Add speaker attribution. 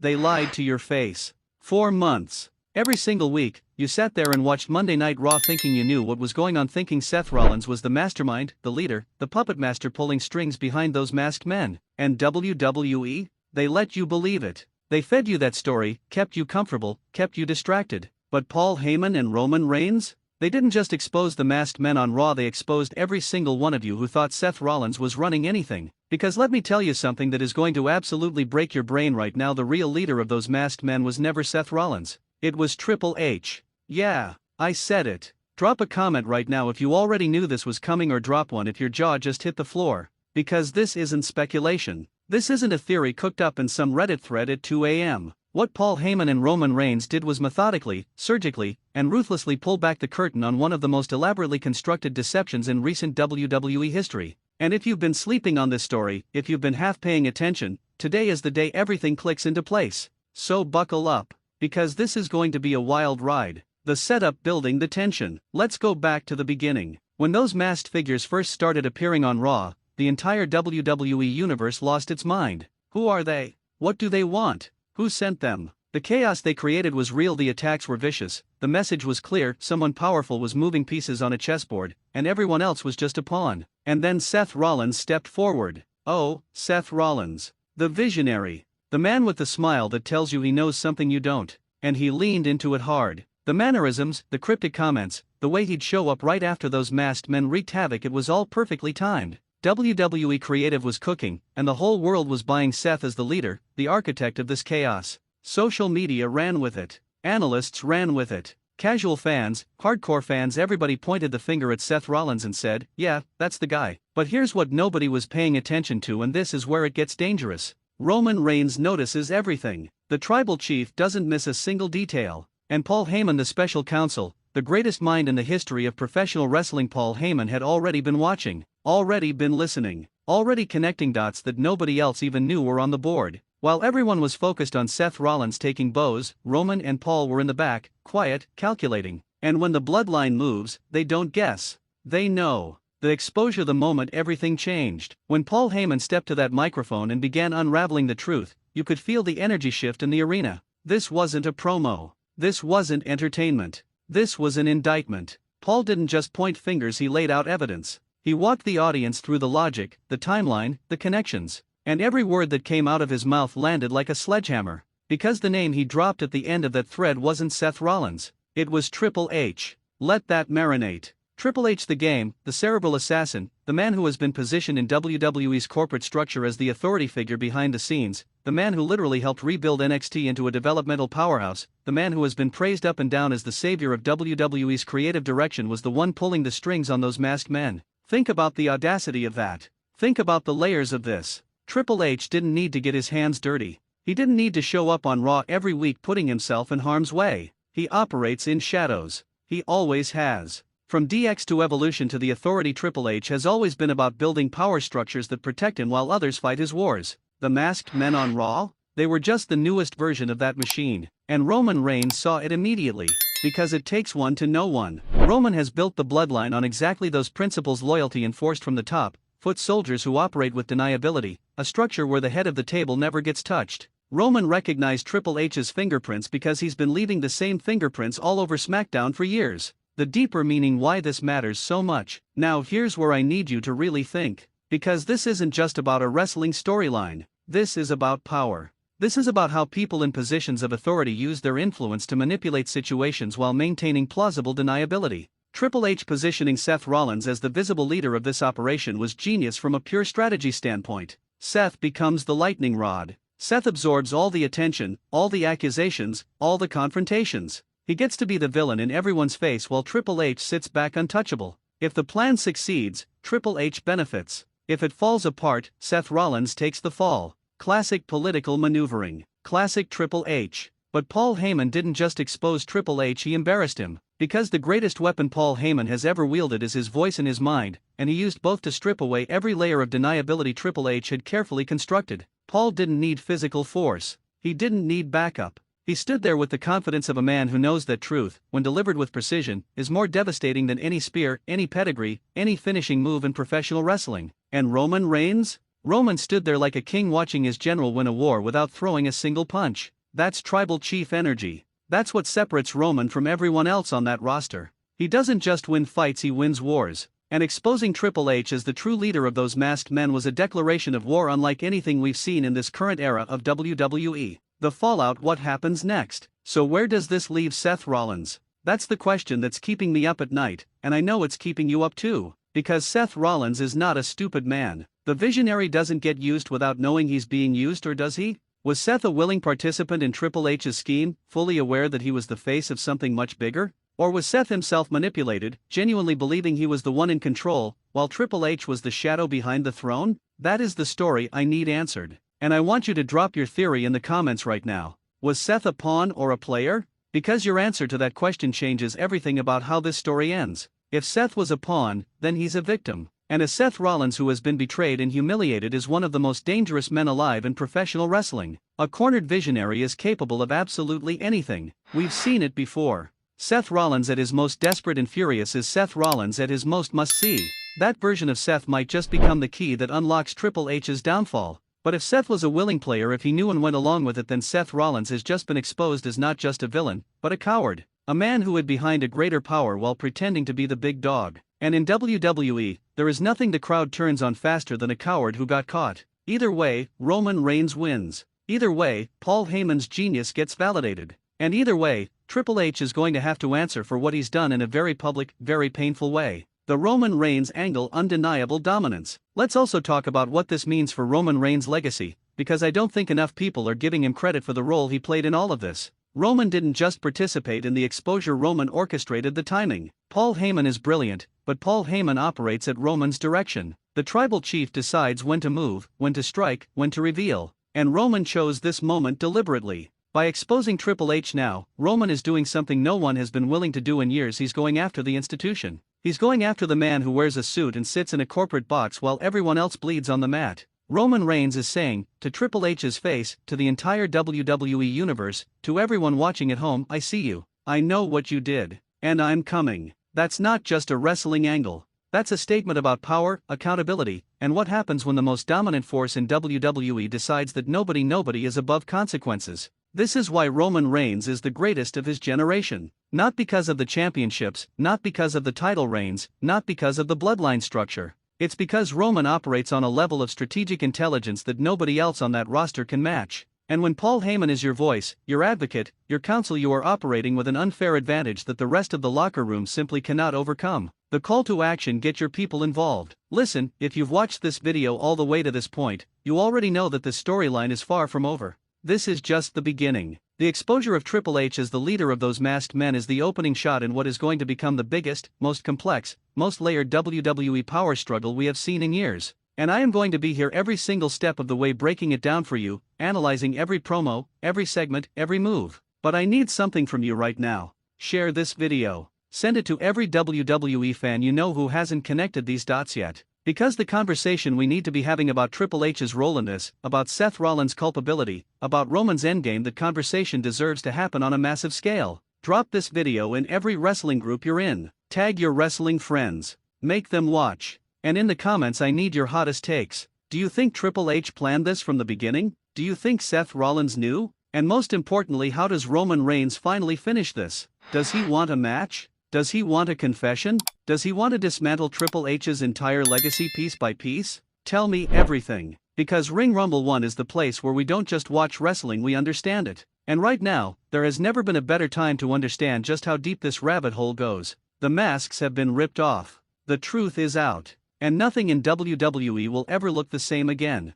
Speaker 1: They lied to your face. 4 months. Every single week, you sat there and watched Monday Night Raw thinking you knew what was going on, thinking Seth Rollins was the mastermind, the leader, the puppet master pulling strings behind those masked men. And WWE? They let you believe it. They fed you that story, kept you comfortable, kept you distracted. But Paul Heyman and Roman Reigns? They didn't just expose the masked men on Raw, they exposed every single one of you who thought Seth Rollins was running anything. Because let me tell you something that is going to absolutely break your brain right now: the real leader of those masked men was never Seth Rollins. It was Triple H. Yeah, I said it. Drop a comment right now if you already knew this was coming, or drop one if your jaw just hit the floor. Because this isn't speculation. This isn't a theory cooked up in some Reddit thread at 2 a.m. What Paul Heyman and Roman Reigns did was methodically, surgically, and ruthlessly pull back the curtain on one of the most elaborately constructed deceptions in recent WWE history. And if you've been sleeping on this story, if you've been half paying attention, today is the day everything clicks into place. So buckle up, because this is going to be a wild ride. The setup, building the tension. Let's go back to the beginning. When those masked figures first started appearing on Raw, the entire WWE universe lost its mind. Who are they? What do they want? Who sent them? The chaos they created was real, the attacks were vicious, the message was clear: someone powerful was moving pieces on a chessboard, and everyone else was just a pawn. And then Seth Rollins stepped forward. Oh, Seth Rollins. The visionary. The man with the smile that tells you he knows something you don't. And he leaned into it hard. The mannerisms, the cryptic comments, the way he'd show up right after those masked men wreaked havoc, it was all perfectly timed. WWE creative was cooking, and the whole world was buying Seth as the leader, the architect of this chaos. Social media ran with it. Analysts ran with it. Casual fans, hardcore fans, everybody pointed the finger at Seth Rollins and said, yeah, that's the guy. But here's what nobody was paying attention to, and this is where it gets dangerous. Roman Reigns notices everything. The tribal chief doesn't miss a single detail. And Paul Heyman, the special counsel, the greatest mind in the history of professional wrestling, Paul Heyman had already been watching. Already been listening, already connecting dots that nobody else even knew were on the board. While everyone was focused on Seth Rollins taking bows, Roman and Paul were in the back, quiet, calculating. And when the bloodline moves, they don't guess. They know. The exposure, the moment everything changed. When Paul Heyman stepped to that microphone and began unraveling the truth, you could feel the energy shift in the arena. This wasn't a promo. This wasn't entertainment. This was an indictment. Paul didn't just point fingers, he laid out evidence. He walked the audience through the logic, the timeline, the connections. And every word that came out of his mouth landed like a sledgehammer. Because the name he dropped at the end of that thread wasn't Seth Rollins. It was Triple H. Let that marinate. Triple H, the game, the cerebral assassin, the man who has been positioned in WWE's corporate structure as the authority figure behind the scenes, the man who literally helped rebuild NXT into a developmental powerhouse, the man who has been praised up and down as the savior of WWE's creative direction, was the one pulling the strings on those masked men. Think about the audacity of that. Think about the layers of this. Triple H didn't need to get his hands dirty. He didn't need to show up on Raw every week putting himself in harm's way. He operates in shadows. He always has. From DX to Evolution to the Authority, Triple H has always been about building power structures that protect him while others fight his wars. The masked men on Raw? They were just the newest version of that machine. And Roman Reigns saw it immediately. Because it takes one to know one. Roman has built the bloodline on exactly those principles: loyalty enforced from the top, foot soldiers who operate with deniability, a structure where the head of the table never gets touched. Roman recognized Triple H's fingerprints because he's been leaving the same fingerprints all over SmackDown for years. The deeper meaning why this matters so much. Now here's where I need you to really think. Because this isn't just about a wrestling storyline. This is about power. This is about how people in positions of authority use their influence to manipulate situations while maintaining plausible deniability. Triple H positioning Seth Rollins as the visible leader of this operation was genius from a pure strategy standpoint. Seth becomes the lightning rod. Seth absorbs all the attention, all the accusations, all the confrontations. He gets to be the villain in everyone's face while Triple H sits back untouchable. If the plan succeeds, Triple H benefits. If it falls apart, Seth Rollins takes the fall. Classic political maneuvering. Classic Triple H. But Paul Heyman didn't just expose Triple H, he embarrassed him. Because the greatest weapon Paul Heyman has ever wielded is his voice and his mind, and he used both to strip away every layer of deniability Triple H had carefully constructed. Paul didn't need physical force. He didn't need backup. He stood there with the confidence of a man who knows that truth, when delivered with precision, is more devastating than any spear, any pedigree, any finishing move in professional wrestling. And Roman Reigns? Roman stood there like a king watching his general win a war without throwing a single punch. That's tribal chief energy. That's what separates Roman from everyone else on that roster. He doesn't just win fights, he wins wars. And exposing Triple H as the true leader of those masked men was a declaration of war unlike anything we've seen in this current era of WWE. The fallout, what happens next? So where does this leave Seth Rollins? That's the question that's keeping me up at night, and I know it's keeping you up too. Because Seth Rollins is not a stupid man. The visionary doesn't get used without knowing he's being used, or does he? Was Seth a willing participant in Triple H's scheme, fully aware that he was the face of something much bigger? Or was Seth himself manipulated, genuinely believing he was the one in control, while Triple H was the shadow behind the throne? That is the story I need answered. And I want you to drop your theory in the comments right now. Was Seth a pawn or a player? Because your answer to that question changes everything about how this story ends. If Seth was a pawn, then he's a victim. And a Seth Rollins who has been betrayed and humiliated is one of the most dangerous men alive in professional wrestling. A cornered visionary is capable of absolutely anything. We've seen it before. Seth Rollins at his most desperate and furious is Seth Rollins at his most must-see. That version of Seth might just become the key that unlocks Triple H's downfall. But if Seth was a willing player, if he knew and went along with it, then Seth Rollins has just been exposed as not just a villain, but a coward. A man who hid behind a greater power while pretending to be the big dog. And in WWE, there is nothing the crowd turns on faster than a coward who got caught. Either way, Roman Reigns wins. Either way, Paul Heyman's genius gets validated. And either way, Triple H is going to have to answer for what he's done in a very public, very painful way. The Roman Reigns angle, undeniable dominance. Let's also talk about what this means for Roman Reigns' legacy, because I don't think enough people are giving him credit for the role he played in all of this. Roman didn't just participate in the exposure, Roman orchestrated the timing. Paul Heyman is brilliant, but Paul Heyman operates at Roman's direction. The tribal chief decides when to move, when to strike, when to reveal. And Roman chose this moment deliberately. By exposing Triple H now, Roman is doing something no one has been willing to do in years. He's going after the institution. He's going after the man who wears a suit and sits in a corporate box while everyone else bleeds on the mat. Roman Reigns is saying, to Triple H's face, to the entire WWE universe, to everyone watching at home, I see you. I know what you did. And I'm coming. That's not just a wrestling angle. That's a statement about power, accountability, and what happens when the most dominant force in WWE decides that nobody is above consequences. This is why Roman Reigns is the greatest of his generation. Not because of the championships, not because of the title reigns, not because of the bloodline structure. It's because Roman operates on a level of strategic intelligence that nobody else on that roster can match. And when Paul Heyman is your voice, your advocate, your counsel, you are operating with an unfair advantage that the rest of the locker room simply cannot overcome. The call to action: get your people involved. Listen, if you've watched this video all the way to this point, you already know that this storyline is far from over. This is just the beginning. The exposure of Triple H as the leader of those masked men is the opening shot in what is going to become the biggest, most complex, most layered WWE power struggle we have seen in years. And I am going to be here every single step of the way, breaking it down for you, analyzing every promo, every segment, every move. But I need something from you right now. Share this video. Send it to every WWE fan you know who hasn't connected these dots yet. Because the conversation we need to be having about Triple H's role in this, about Seth Rollins' culpability, about Roman's endgame, that conversation deserves to happen on a massive scale. Drop this video in every wrestling group you're in. Tag your wrestling friends. Make them watch. And in the comments I need your hottest takes. Do you think Triple H planned this from the beginning? Do you think Seth Rollins knew? And most importantly, how does Roman Reigns finally finish this? Does he want a match? Does he want a confession? Does he want to dismantle Triple H's entire legacy piece by piece? Tell me everything. Because Ring Rumble 1 is the place where we don't just watch wrestling, we understand it. And right now, there has never been a better time to understand just how deep this rabbit hole goes. The masks have been ripped off. The truth is out. And nothing in WWE will ever look the same again.